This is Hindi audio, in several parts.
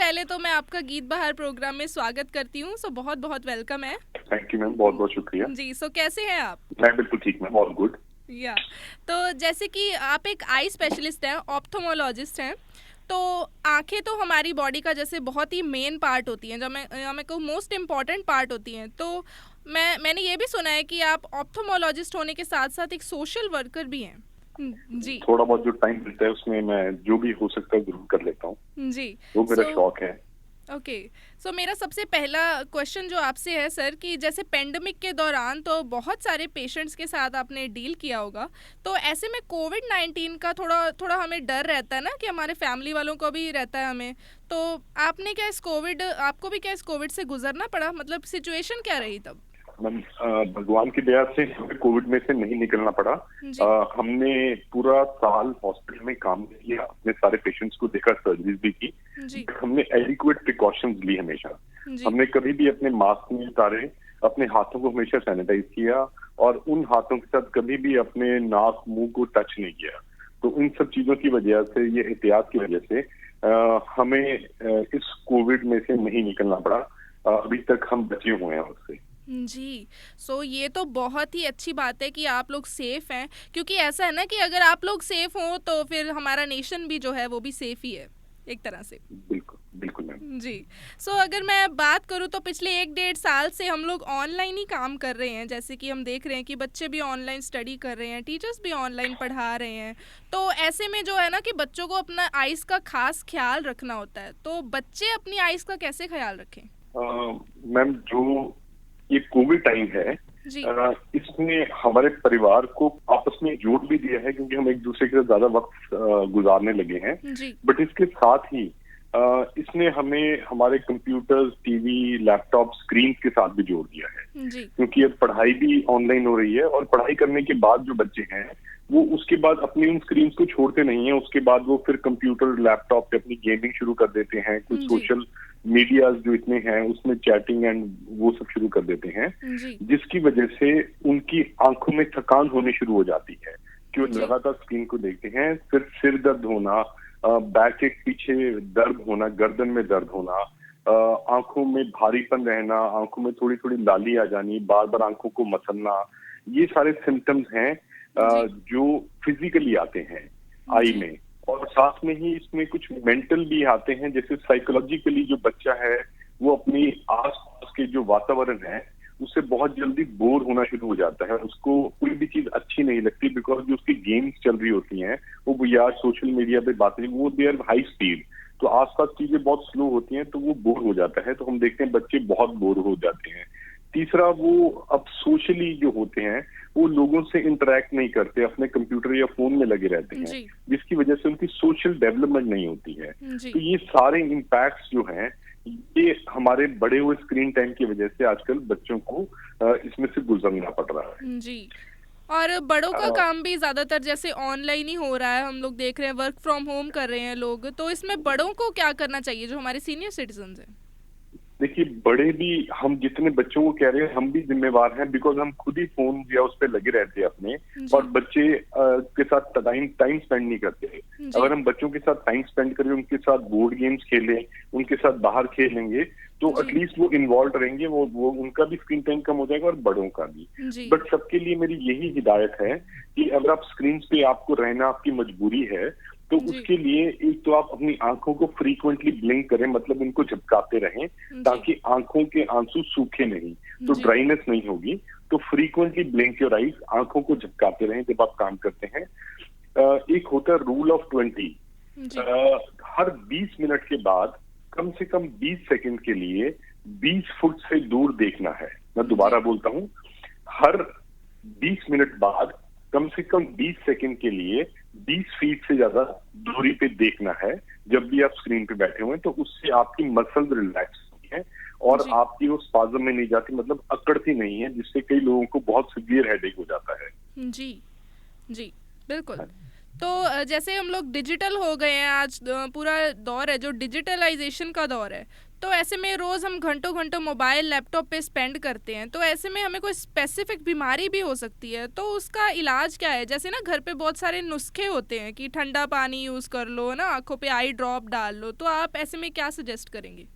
पहले तो मैं आपका गीत बहार प्रोग्राम में स्वागत करती हूँ। सो बहुत बहुत वेलकम है। थैंक यू मैम, बहुत बहुत शुक्रिया। जी, सो कैसे हैं आप? मैं बिल्कुल ठीक मैम, ऑल गुड। या तो जैसे कि आप एक आई स्पेशलिस्ट हैं, ऑप्थोमोलॉजिस्ट हैं, तो आंखें तो हमारी बॉडी का जैसे बहुत ही मेन पार्ट होती हैं, जो मैं कहूँ मोस्ट इम्पॉर्टेंट पार्ट होती हैं। तो मैंने ये भी सुना है कि आप ऑप्थोमोलॉजिस्ट होने के साथ साथ एक सोशल वर्कर भी हैं। जी। थोड़ा बहुत जो टाइम मिलता है उसमें मैं जो भी हो सकता है जरूर कर लेता हूँ। जी। वो मेरा सो शौक है। ओके। सो मेरा सबसे पहला क्वेश्चन जो आपसे है सर, कि जैसे पेंडेमिक के दौरान तो बहुत सारे पेशेंट्स के साथ आपने डील किया होगा, तो ऐसे में कोविड-19 का थोड़ा थोड़ा हमें डर रहता है ना, कि हमारे फैमिली वालों को भी रहता है हमें। तो आपको भी क्या इस कोविड से गुजरना पड़ा? मतलब सिचुएशन क्या रही तब? मैम, भगवान की दया से हमें कोविड में से नहीं निकलना पड़ा। जी। हमने पूरा साल हॉस्पिटल में काम किया, अपने सारे पेशेंट्स को देखा, सर्जरीज भी की। जी। हमने एडिक्वेट प्रिकॉशंस ली हमेशा। जी। हमने कभी भी अपने मास्क नहीं उतारे, अपने हाथों को हमेशा सैनिटाइज किया और उन हाथों के साथ कभी भी अपने नाक मुंह को टच नहीं किया। तो इन सब चीजों की वजह से, ये एहतियात की वजह से हमें इस कोविड में से नहीं निकलना पड़ा। अभी तक हम बचे हुए हैं उससे। जी। सो ये तो बहुत ही अच्छी बात है कि आप लोग सेफ हैं, क्योंकि ऐसा है ना कि अगर आप लोग सेफ हो तो फिर हमारा नेशन भी जो है वो भी सेफ ही है एक तरह से। बिल्कुल बिल्कुल मैम। जी। सो अगर मैं बात करूँ तो पिछले 1 डेढ़ साल से हम लोग ऑनलाइन ही काम कर रहे हैं, जैसे कि हम देख रहे हैं कि बच्चे भी ऑनलाइन स्टडी कर रहे हैं, टीचर्स भी ऑनलाइन पढ़ा रहे हैं। तो ऐसे में जो है ना कि बच्चों को अपना आइज़ का खास ख्याल रखना होता है, तो बच्चे अपनी आइज़ का कैसे ख्याल रखें? मैम, जो ये कोविड टाइम है, जी। इसने हमारे परिवार को आपस में जोड़ भी दिया है, क्योंकि हम एक दूसरे के साथ ज्यादा वक्त गुजारने लगे हैं। जी। बट इसके साथ ही इसने हमें हमारे कंप्यूटर्स, टीवी, लैपटॉप, स्क्रीन के साथ भी जोड़ दिया है, जी। क्योंकि अब पढ़ाई भी ऑनलाइन हो रही है और पढ़ाई करने के बाद जो बच्चे हैं वो उसके बाद अपनी उन स्क्रीन को छोड़ते नहीं है। उसके बाद वो फिर कंप्यूटर, लैपटॉप पे अपनी गेमिंग शुरू कर देते हैं, कुछ जी। सोशल मीडियाज जो इतने हैं उसमें चैटिंग एंड वो सब शुरू कर देते हैं, जी। जिसकी वजह से उनकी आंखों में थकान होनी शुरू हो जाती है कि वो जी। लगातार स्क्रीन को देखते हैं। फिर सिर दर्द होना, बैक के पीछे दर्द होना, गर्दन में दर्द होना, आंखों में भारीपन रहना, आंखों में थोड़ी थोड़ी लाली आ जानी, बार बार आंखों को मसलना, ये सारे सिम्टम्स हैं जी। जो फिजिकली आते हैं आई जी। में। और साथ में ही इसमें कुछ मेंटल भी आते हैं, जैसे साइकोलॉजिकली जो बच्चा है वो अपनी आसपास के जो वातावरण है उससे बहुत जल्दी बोर होना शुरू हो जाता है। उसको कोई भी चीज अच्छी नहीं लगती, बिकॉज जो उसकी गेम्स चल रही होती हैं वो या सोशल मीडिया पे बातें, वो दे आर हाई स्पीड, तो आसपास चीजें बहुत स्लो होती हैं तो वो बोर हो जाता है। तो हम देखते हैं बच्चे बहुत बोर हो जाते हैं। तीसरा, वो अब सोशली जो होते हैं वो लोगों से इंटरेक्ट नहीं करते, अपने कंप्यूटर या फोन में लगे रहते हैं, जी। जिसकी वजह से उनकी सोशल डेवलपमेंट नहीं होती है। जी। तो ये सारे इम्पैक्ट्स जो हैं, ये हमारे बढ़े हुए स्क्रीन टाइम की वजह से आजकल बच्चों को इसमें से गुजरना पड़ रहा है। जी। और बड़ों का अ, काम भी ज़्यादातर जैसे ऑनलाइन ही हो रहा है, हम लोग देख रहे हैं, वर्क फ्रॉम होम कर रहे हैं लोग, तो इसमें बड़ों को क्या करना चाहिए जो हमारे सीनियर सिटीजन्स हैं? देखिए, बड़े भी, हम जितने बच्चों को कह रहे हैं हम भी जिम्मेवार हैं, बिकॉज हम खुद ही फोन या उस पर लगे रहते हैं अपने। और जी। बच्चे के साथ टाइम टाइम स्पेंड नहीं करते। जी। अगर हम बच्चों के साथ टाइम स्पेंड करें, उनके साथ बोर्ड गेम्स खेलें, उनके साथ बाहर खेलेंगे, तो जी। एटलीस्ट वो इन्वॉल्व रहेंगे, वो उनका भी स्क्रीन टाइम कम हो जाएगा और बड़ों का भी। जी। बट सबके लिए मेरी यही हिदायत है कि अगर आप स्क्रीन पे आपको रहना आपकी मजबूरी है, तो जी। उसके लिए एक तो आप अपनी आंखों को फ्रीक्वेंटली ब्लिंक करें, मतलब उनको झपकाते रहें, जी। ताकि आंखों के आंसू सूखे नहीं, तो जी। ड्राइनेस नहीं होगी। तो फ्रीक्वेंटली ब्लिंक योर आईज, आंखों को झपकाते रहें जब आप काम करते हैं। एक होता है रूल ऑफ 20। जी। हर 20 मिनट के बाद कम से कम 20 सेकंड के लिए 20 फुट से दूर देखना है। मैं दोबारा जी। बोलता हूँ, हर 20 मिनट बाद कम से कम 20 सेकंड के लिए 20 फीट से ज्यादा दूरी पे देखना है। जब भी आप स्क्रीन पे बैठे हुए हैं तो उससे आपकी मसल रिलैक्स होती है और जी। आपकी वो स्पाज्म में नहीं जाती, मतलब अकड़ती नहीं है, जिससे कई लोगों को बहुत सीवियर हेडेक हो जाता है। जी। जी, बिल्कुल। तो जैसे हम लोग डिजिटल हो गए हैं आज, पूरा दौर है जो डिजिटलाइजेशन का दौर है, तो ऐसे में रोज़ हम घंटों-घंटों मोबाइल, लैपटॉप पे स्पेंड करते हैं, तो ऐसे में हमें कोई स्पेसिफ़िक बीमारी भी हो सकती है, तो उसका इलाज क्या है? जैसे ना घर पे बहुत सारे नुस्खे होते हैं कि ठंडा पानी यूज़ कर लो, ना आँखों पे आई ड्रॉप डाल लो, तो आप ऐसे में क्या सजेस्ट करेंगे?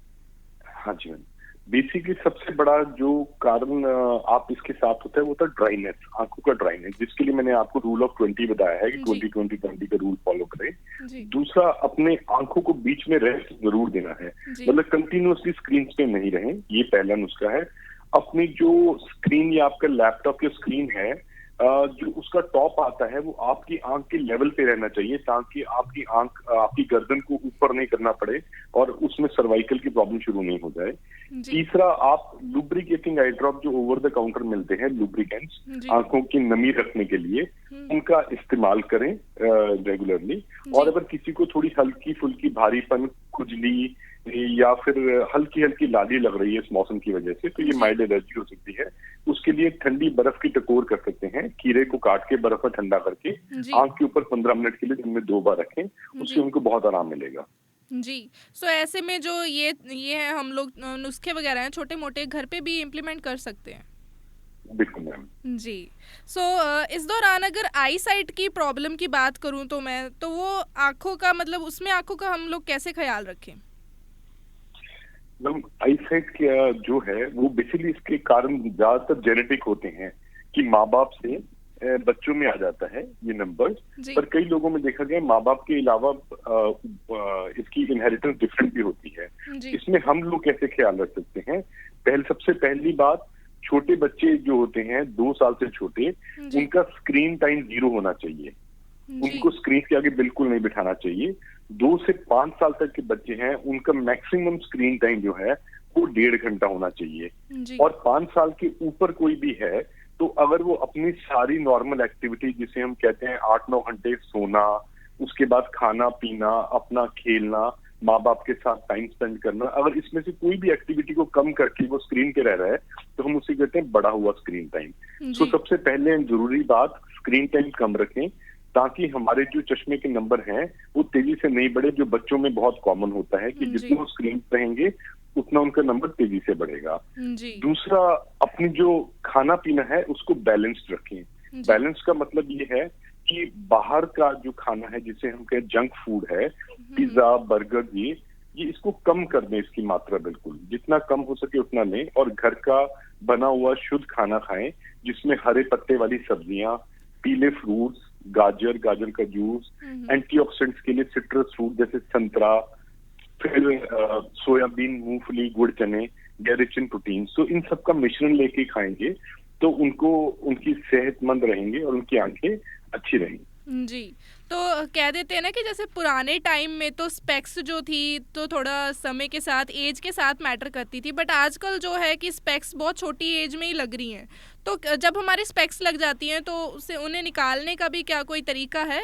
हाँ जी मैम। बेसिकली सबसे बड़ा जो कारण आप इसके साथ होता है वो होता है ड्राइनेस, आंखों का ड्राइनेस, जिसके लिए मैंने आपको रूल ऑफ 20 बताया है कि जी, 20-20-20 का रूल फॉलो करें। जी, दूसरा, अपने आंखों को बीच में रेस्ट जरूर देना है, जी, मतलब कंटिन्यूअसली स्क्रीन पे नहीं रहें, ये पहला नुस्खा है। अपनी जो स्क्रीन या आपका लैपटॉप की स्क्रीन है, जो उसका टॉप आता है वो आपकी आंख के लेवल पे रहना चाहिए, ताकि आपकी आंख आपकी गर्दन को ऊपर नहीं करना पड़े और उसमें सर्वाइकल की प्रॉब्लम शुरू नहीं हो जाए। जी, तीसरा, आप लुब्रिकेटिंग आई ड्रॉप जो ओवर द काउंटर मिलते हैं, लुब्रिकेंट्स, जी, आंखों की नमी रखने के लिए, हुँ, उनका इस्तेमाल करें रेगुलरली। और जी, अगर किसी को थोड़ी हल्की फुल्की भारीपन, खुजली या फिर हल्की हल्की लाली लग रही है इस मौसम की वजह से, तो ये जी, माइल्ड एलर्जी हो सकती है। उसके लिए ठंडी बर्फ की टकोर कर सकते हैं, खीरे को काट के बर्फ में ठंडा करके जी, आंख के ऊपर 15 मिनट के लिए दिन में 2 बार रखें, उससे जी। उनको बहुत आराम मिलेगा। जी। सो ऐसे में जो ये है हम लोग नुस्खे वगैरह हैं छोटे-मोटे घर पे भी इम्प्लीमेंट कर सकते हैं। बिल्कुल मैम। जी। सो इस दौरान अगर आई साइट की प्रॉब्लम की बात करूँ तो मैं, तो वो आँखों का मतलब उसमें आँखों का हम लोग कैसे ख़्याल रखें? मैम, आईसाइट का जो है वो बेसिकली इसके कारण ज्यादातर जेनेटिक होते हैं, कि माँ बाप से बच्चों में आ जाता है ये नंबर। जी। पर कई लोगों में देखा गया माँ बाप के अलावा इसकी इनहेरिटेंस डिफरेंट भी होती है। जी। इसमें हम लोग कैसे ख्याल रख सकते हैं? सबसे पहली बात, छोटे बच्चे जो होते हैं 2 साल से छोटे, जी। उनका स्क्रीन टाइम 0 होना चाहिए। जी। उनको स्क्रीन के आगे बिल्कुल नहीं बिठाना चाहिए। 2 से 5 साल तक के बच्चे हैं, उनका मैक्सिमम स्क्रीन टाइम जो है वो 1.5 घंटा होना चाहिए। जी। और 5 साल के ऊपर कोई भी है, तो अगर वो अपनी सारी नॉर्मल एक्टिविटी, जिसे हम कहते हैं 8-9 घंटे सोना, उसके बाद खाना पीना, अपना खेलना, माँ बाप के साथ टाइम स्पेंड करना, अगर इसमें से कोई भी एक्टिविटी को कम करके वो स्क्रीन पे रह रहा है, तो हम उसे कहते हैं बड़ा हुआ स्क्रीन टाइम। सो जी। सबसे पहले जरूरी बात, स्क्रीन टाइम कम रखें, ताकि हमारे जो चश्मे के नंबर हैं वो तेजी से नहीं बढ़े, जो बच्चों में बहुत कॉमन होता है कि जी। जितना वो स्क्रीन पे रहेंगे उतना उनका नंबर तेजी से बढ़ेगा। जी। दूसरा, अपनी जो खाना पीना है उसको बैलेंस्ड रखें। जी। बैलेंस का मतलब ये है कि बाहर का जो खाना है, जिसे हम कहें जंक फूड है, हुँ। पिज्जा, बर्गर, ये इसको कम कर दें, इसकी मात्रा बिल्कुल जितना कम हो सके उतना लें, और घर का बना हुआ शुद्ध खाना खाएं, जिसमें हरे पत्ते वाली सब्जियां, पीले फ्रूट्स, गाजर, गाजर का जूस, हुँ, हुँ। एंटीऑक्सीडेंट्स के लिए सिट्रस फ्रूट जैसे संतरा, फिर सोयाबीन, मूंगफली, गुड़, चने, या रिच इन प्रोटीन। तो इन सब का मिश्रण लेके खाएंगे तो उनको उनकी सेहतमंद रहेंगे और उनकी आंखें अच्छी रहेंगी। जी। तो कह देते हैं ना कि जैसे पुराने टाइम में तो स्पेक्स जो थी, तो थोड़ा समय के साथ, ऐज के साथ मैटर करती थी, बट आजकल जो है कि स्पेक्स बहुत छोटी ऐज में ही लग रही हैं। तो जब हमारी स्पेक्स लग जाती हैं तो उसे उन्हें निकालने का भी क्या कोई तरीका है?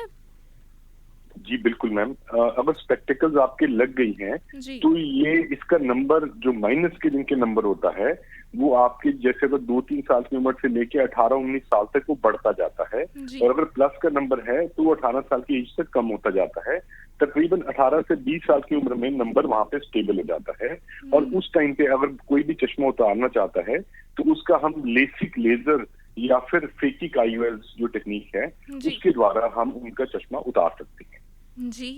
जी बिल्कुल मैम। अगर स्पेक्टिकल्स आपके लग गई हैं, जी। तो ये इसका नंबर जो माइनस के जिनके नंबर होता है, वो आपके जैसे अगर 2-3 साल की उम्र से लेके 18-19 साल तक वो बढ़ता जाता है। जी। और अगर प्लस का नंबर है तो वो 18 साल की एज तक कम होता जाता है। तकरीबन 18 से 20 साल की उम्र में नंबर वहां पे स्टेबल हो जाता है। और हुँ। उस टाइम पे अगर कोई भी चश्मा उतारना चाहता है, तो उसका हम लेसिक लेजर या फिर फेकिक आईओएस जो टेक्निक है, जी। उसके द्वारा हम उनका चश्मा उतार सकते हैं। जी।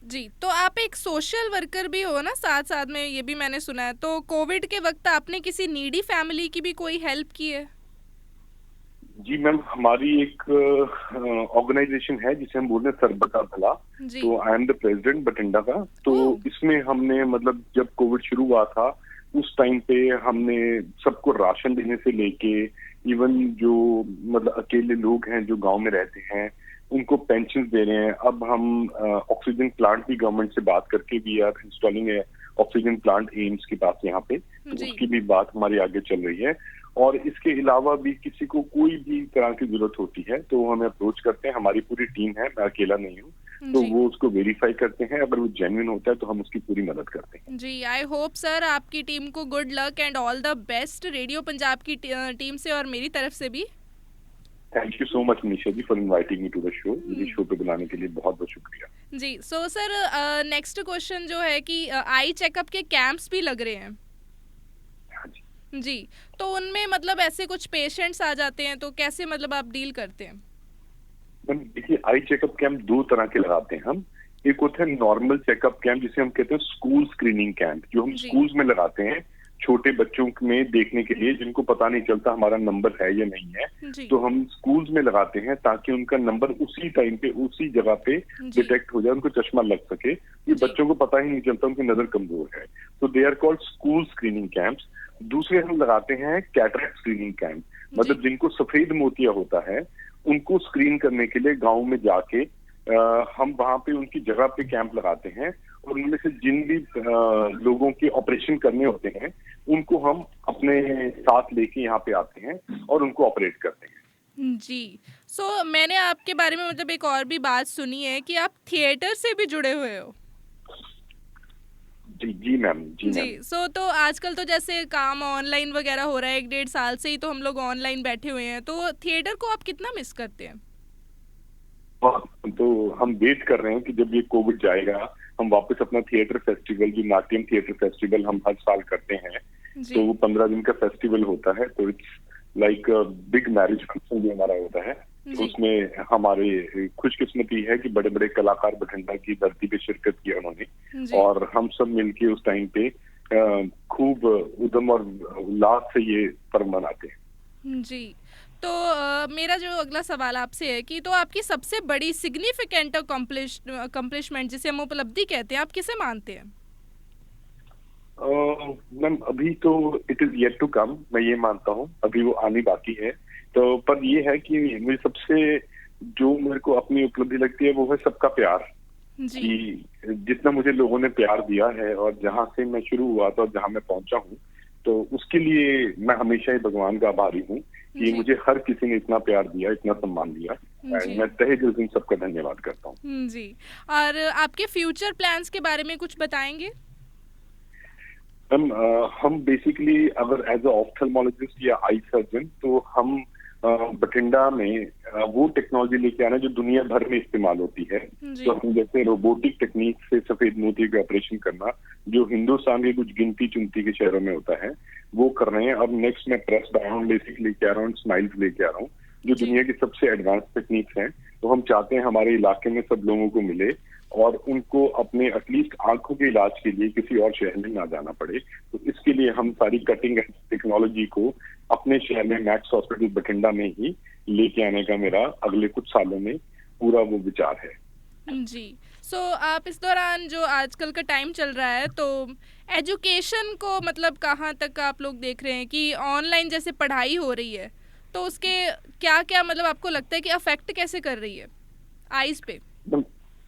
जी, तो आप एक सोशल वर्कर भी हो ना साथ-साथ में, ये भी मैंने सुना है। तो कोविड के वक़्त आपने किसी नीडी फैमिली की भी कोई हेल्प की है? जी मैम, हमारी एक ऑर्गेनाइजेशन है जिसे हम बोलते हैं सरबत का भला। जी। तो I am the president Bathinda का। तो ओह! इसमें हमने मतलब जब कोविड शुरू हुआ था, उस टाइम पे हमने सबको राशन देने से लेके, इवन जो मतलब अकेले लोग हैं जो गांव में रहते हैं, उनको पेंशन दे रहे हैं। अब हम ऑक्सीजन प्लांट भी गवर्नमेंट से बात करके we are installing oxygen plant AIIMS के पास यहाँ पे, तो जी। उसकी भी बात हमारी आगे चल रही है। और इसके अलावा भी किसी को कोई भी तरह की जरूरत होती है तो हमें अप्रोच करते हैं, हमारी पूरी टीम है, मैं अकेला नहीं हूँ। तो जी। वो उसको वेरीफाई करते हैं, अगर वो जेन्युइन होता है तो हम उसकी पूरी मदद करते हैं। जी, आई होप सर आपकी टीम को good luck and all the best, radio Punjab की टीम से और मेरी तरफ से भी। Thank you so much Nisha ji for inviting me to the show. मुझे शो पे बुलाने के लिए बहुत बहुत शुक्रिया। जी, सो सर नेक्स्ट क्वेश्चन जो है कि आई चेकअप के कैंप्स भी लग रहे हैं। हाँ जी। जी, तो उनमें मतलब ऐसे कुछ पेशेंट्स आ जाते हैं तो कैसे मतलब आप डील करते हैं? मैम देखिए, आई चेकअप कैंप दो तरह के लगाते हैं हम। एक होता है नॉर्मल चेकअप कैंप जिसे हम कहते हैं स्कूल स्क्रीनिंग कैंप, जो हम जी। स्कूल्स में लगाते हैं छोटे बच्चों में देखने के लिए जिनको पता नहीं चलता हमारा नंबर है या नहीं है। जी। तो हम स्कूल्स में लगाते हैं ताकि उनका नंबर उसी टाइम पे उसी जगह पे जी। डिटेक्ट हो जाए, उनको चश्मा लग सके। ये जी। बच्चों को पता ही नहीं चलता, उनकी नजर कमजोर है। तो they are called school screening camps. दूसरे हम लगाते हैं कैटरेक्ट स्क्रीनिंग कैंप, मतलब जिनको सफेद मोतिया होता है उनको स्क्रीन करने के लिए गांव में जाके हम वहां पे उनकी जगह पे कैंप लगाते हैं, और उनमें से जिन भी लोगों के ऑपरेशन करने होते हैं उनको हम अपने साथ लेके यहाँ पे आते हैं और उनको ऑपरेट करते हैं। जी, सो मैंने आपके बारे में मतलब एक और भी बात सुनी है कि आप थिएटर से भी जुड़े हुए हो। जी जी मैम, जी जी, मैम। सो तो आजकल तो जैसे काम ऑनलाइन वगैरह हो रहा है, 1-1.5 साल से ही तो हम लोग ऑनलाइन बैठे हुए हैं, तो थिएटर को आप कितना मिस करते हैं? तो हम वेट कर रहे हैं कि जब ये कोविड जाएगा हम वापस अपना थिएटर फेस्टिवल, जो नाट्यम थिएटर फेस्टिवल हम हर साल करते हैं, जी। तो वो 15 दिन का फेस्टिवल होता है। तो it's like big marriage function जो हमारा होता है। तो जी। उसमें हमारे खुशकिस्मती है कि बड़े बड़े कलाकार बठिंडा की धरती पे शिरकत किया उन्होंने, जी। और हम सब मिलके उस टाइम पे खूब उद्यम और उल्लास से ये पर्व मनाते हैं। जी, तो मेरा जो अगला सवाल आपसे है कि तो आपकी सबसे बड़ी सिग्निफिकेंट अकम्प्लिशमेंट जिसे हम उपलब्धि कहते हैं, आप किसे मानते हैं? मैम अभी तो it is yet to come, मैं ये मानता हूँ अभी वो आनी बाकी है। तो पर ये है कि मुझे सबसे जो मेरे को अपनी उपलब्धि लगती है वो है सबका प्यार। जी। कि जितना मुझे लोगों ने प्यार दिया है और जहाँ से मैं शुरू हुआ था और जहाँ मैं पहुंचा हूँ, तो उसके लिए मैं हमेशा ही भगवान का आभारी हूँ कि जी। मुझे हर किसी ने इतना प्यार दिया, इतना सम्मान दिया। जी। मैं तहे दिल से सबका धन्यवाद करता हूँ। जी, और आपके फ्यूचर प्लान्स के बारे में कुछ बताएंगे? हम बेसिकली अगर एज अ ऑफ्थल्मोलॉजिस्ट या आई सर्जन, तो हम बठिंडा में वो टेक्नोलॉजी लेके आना जो दुनिया भर में इस्तेमाल होती है। जी। तो हम जैसे रोबोटिक टेक्निक से सफेद मोती का ऑपरेशन करना, जो हिंदुस्तान के कुछ गिनती चुनती के शहरों में होता है, वो कर रहे हैं। अब नेक्स्ट मैं प्रेस बायोन लेसिक लेके आ रहा हूँ, स्माइल्स लेके आ रहा हूँ, जो जी। दुनिया की सबसे एडवांस टेक्निक्स हैं। तो हम चाहते हैं हमारे इलाके में सब लोगों को मिले और उनको अपने एटलीस्ट आंखों के इलाज के लिए किसी और शहर में ना जाना पड़े। तो इसके लिए हम सारी कटिंग टेक्नोलॉजी को अपने शहर में मैक्स हॉस्पिटल बठिंडा में ही लेके आने का मेरा अगले कुछ सालों में पूरा वो विचार है। जी, सो आप इस दौरान जो आजकल का टाइम चल रहा है तो एजुकेशन को मतलब कहाँ तक आप लोग देख रहे हैं कि ऑनलाइन जैसे पढ़ाई हो रही है, तो उसके क्या क्या मतलब आपको लगता है कि अफेक्ट कैसे कर रही है आईज पे?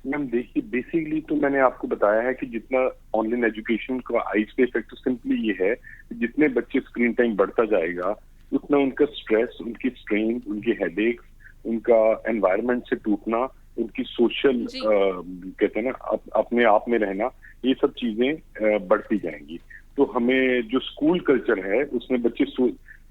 मैम देखिए, बेसिकली तो मैंने आपको बताया है कि जितना ऑनलाइन एजुकेशन का आईज पे इफेक्ट सिंपली ये है कि जितने बच्चे स्क्रीन टाइम बढ़ता जाएगा उतना उनका स्ट्रेस, उनकी स्ट्रेन, उनकी हेडेक्स, उनका एनवायरनमेंट से टूटना, उनकी सोशल कहते हैं ना अपने आप में रहना, ये सब चीजें बढ़ती जाएंगी। तो हमें जो स्कूल कल्चर है उसमें बच्चे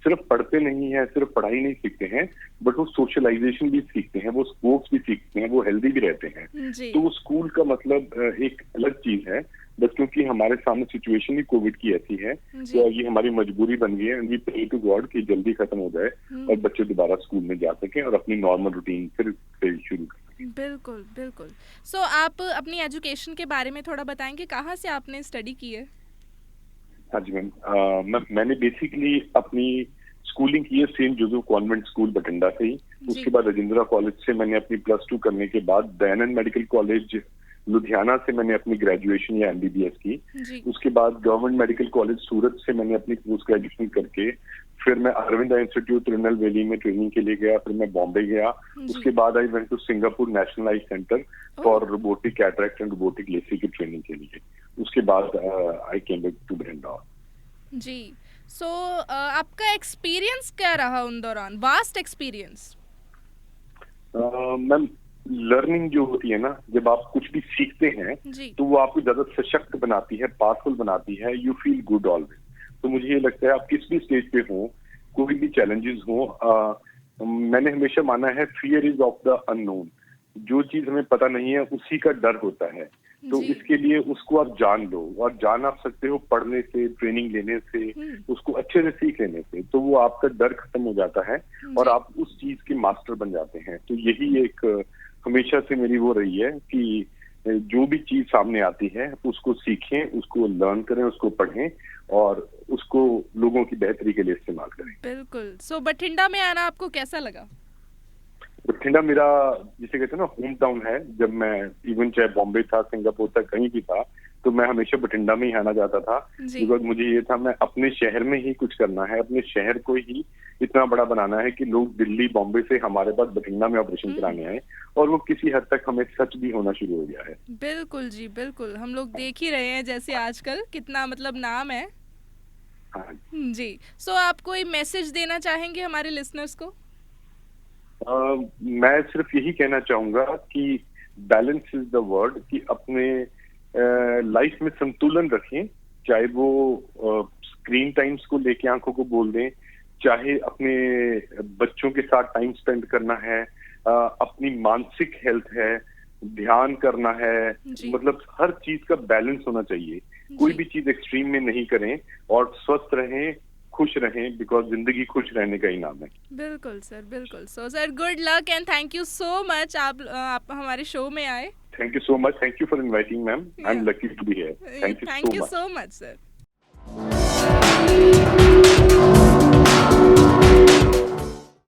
सिर्फ पढ़ते नहीं है, सिर्फ पढ़ाई नहीं सीखते हैं, बट वो सोशलाइजेशन भी सीखते हैं, वो स्पोर्ट्स भी सीखते हैं, वो हेल्दी भी रहते हैं। जी। तो वो स्कूल का मतलब एक अलग चीज है। बस क्योंकि हमारे सामने सिचुएशन ही कोविड की ऐसी है, तो ये हमारी मजबूरी बन गई है। वी प्रे टू गॉड कि जल्दी खत्म हो जाए और बच्चे दोबारा स्कूल में जा सकें और अपनी नॉर्मल रूटीन फिर से शुरू कर सकें। बिल्कुल बिल्कुल। सो आप अपनी एजुकेशन के बारे में थोड़ा बताएंगे, कहाँ से आपने स्टडी की है? हाँ जी मैम, मैंने बेसिकली अपनी स्कूलिंग की है saint Joseph convent school Bathinda से ही। उसके बाद राजेंद्रा कॉलेज से मैंने अपनी +2 करने के बाद दयानंद मेडिकल कॉलेज लुधियाना से मैंने अपनी ग्रेजुएशन या MBBS की। उसके बाद गवर्नमेंट मेडिकल कॉलेज सूरत से मैंने अपनी पोस्ट ग्रेजुएशन करके फिर मैं अरविंदा इंस्टीट्यूट तिरुनेल वैली में ट्रेनिंग के लिए गया, फिर मैं बॉम्बे गया। उसके बाद I went to Singapore National Eye Centre for robotic cataract and robotic LASIK की ट्रेनिंग के लिए। उसके बाद I came back to Bathinda. जी, सो आपका एक्सपीरियंस क्या रहा उन दौरान, वास्ट एक्सपीरियंस? मैम लर्निंग जो होती है ना, जब आप कुछ भी सीखते हैं तो वो आपको ज्यादा सशक्त बनाती है, पावरफुल बनाती है। You feel good always. तो मुझे ये लगता है आप किस भी स्टेज पे हो, कोई भी चैलेंजेस हो, मैंने हमेशा माना है fear is of the unknown. जो चीज हमें पता नहीं है उसी का डर होता है। तो जी। इसके लिए उसको आप जान लो, और जान आप सकते हो पढ़ने से, ट्रेनिंग लेने से, उसको अच्छे से सीख लेने से। तो वो आपका डर खत्म हो जाता है और जी। आप उस चीज के मास्टर बन जाते हैं। तो यही एक हमेशा से मेरी वो रही है कि जो भी चीज सामने आती है उसको सीखें, उसको लर्न करें, उसको पढ़ें और उसको लोगों की बेहतरी के लिए इस्तेमाल करें। बिल्कुल। सो बठिंडा में आना आपको कैसा लगा? बठिंडा मेरा, जिसे कहते हैं ना, होम टाउन है। जब मैं इवन चाहे बॉम्बे था, सिंगापुर था, कहीं भी था, तो मैं हमेशा बठिंडा में ही आना चाहता था। जी। बिकॉज मुझे ये था, मैं अपने शहर में ही कुछ करना है, अपने शहर को ही इतना बड़ा बनाना है कि लोग दिल्ली बॉम्बे से हमारे पास बठिंडा में ऑपरेशन कराने आए। और वो किसी हद तक हमें सच भी होना शुरू हो गया है। बिल्कुल जी, बिल्कुल। हम लोग देख ही रहे हैं जैसे आजकल कितना मतलब नाम है। हाँ। जी। सो आप कोई मैसेज देना चाहेंगे हमारे लिसनर्स को? मैं सिर्फ यही कहना चाहूंगा कि बैलेंस इज द वर्ड, कि अपने लाइफ में संतुलन रखें। चाहे वो स्क्रीन टाइम्स को लेके आंखों को बोल दें, चाहे अपने बच्चों के साथ टाइम स्पेंड करना है, अपनी मानसिक हेल्थ है, ध्यान करना है। जी। मतलब हर चीज का बैलेंस होना चाहिए। कोई जी। भी चीज एक्सट्रीम में नहीं करें और स्वस्थ रहें, खुश रहें, बिकॉज जिंदगी खुश रहने का ही नाम है। बिल्कुल सर, बिल्कुल। So sir, good luck and thank you so much, आप हमारे शो में आए। Thank you so much. Thank you for inviting, ma'am. या I'm lucky to be here. Thank you thank so you much. So much sir.